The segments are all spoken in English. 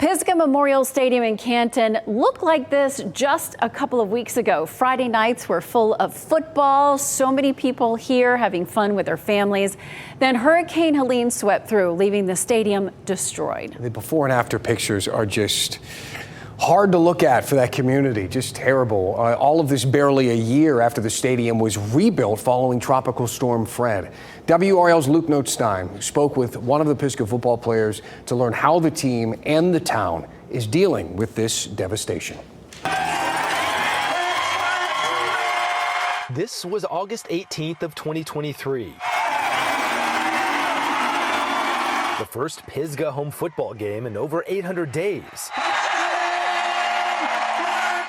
Pisgah Memorial Stadium in Canton looked like this just a couple of weeks ago. Friday nights were full of football. So many people here having fun with their families. Then Hurricane Helene swept through, leaving the stadium destroyed. The before and after pictures are just hard to look at for that community. Just terrible. All of this barely a year after the stadium was rebuilt following Tropical Storm Fred. WRL's Luke Notestein spoke with one of the Pisgah football players to learn how the team and the town is dealing with this devastation. This was August 18th of 2023. The first Pisgah home football game in over 800 days.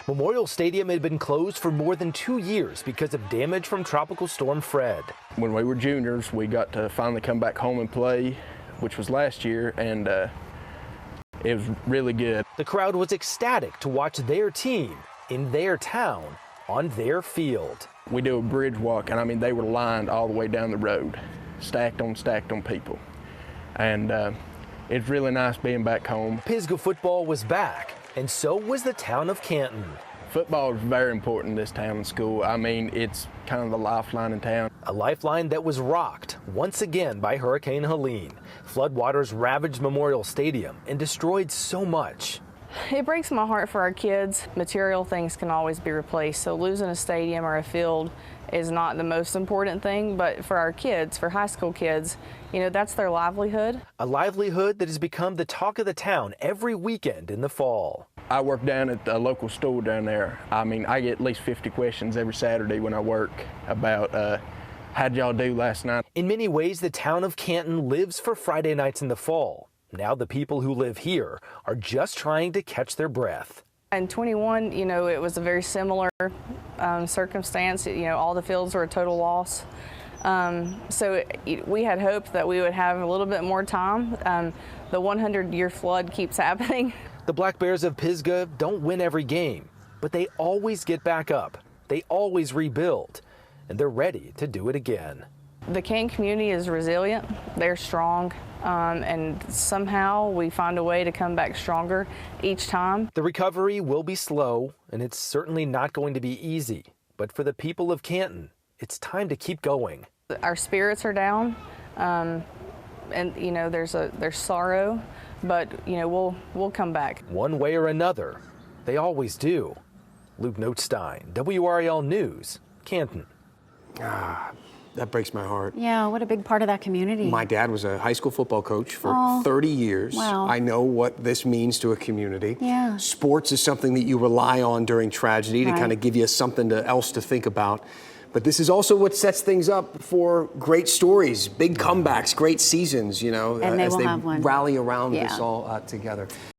Memorial Stadium had been closed for more than 2 years because of damage from Tropical Storm Fred. When we were juniors, we got to finally come back home and play, which was last year, and it was really good. The crowd was ecstatic to watch their team in their town on their field. We do a bridge walk, and I mean, they were lined all the way down the road, stacked on people. And it's really nice being back home. Pisgah football was back, and so was the town of Canton. Football is very important in this town and school. I mean, it's kind of the lifeline in town. A lifeline that was rocked once again by Hurricane Helene. Floodwaters ravaged Memorial Stadium and destroyed so much. It breaks my heart for our kids. Material things can always be replaced, so losing a stadium or a field is not the most important thing, but for our kids, for high school kids, you know, that's their livelihood. A livelihood that has become the talk of the town every weekend in the fall. I work down at the local store down there. I mean, I get at least 50 questions every Saturday when I work about how'd y'all do last night? In many ways, the town of Canton lives for Friday nights in the fall. Now the people who live here are just trying to catch their breath. In 21, you know, it was a very similar circumstance. You know, all the fields were a total loss. So we had hoped that we would have a little bit more time. The 100-year flood keeps happening. The Black Bears of Pisgah don't win every game, but they always get back up. They always rebuild, and they're ready to do it again. The Canton community is resilient. They're strong, and somehow we find a way to come back stronger each time. The recovery will be slow, and it's certainly not going to be easy. But for the people of Canton, it's time to keep going. Our spirits are down, and you know, there's sorrow, but you know, we'll come back. One way or another, they always do. Luke Notestein, WRL News, Canton. That breaks my heart. Yeah, what a big part of that community. My dad was a high school football coach for 30 years. Wow. I know what this means to a community. Yeah. Sports is something that you rely on during tragedy to kind of give you something else to think about. But this is also what sets things up for great stories, big comebacks, great seasons, you know, and as they have one. rally around this all together.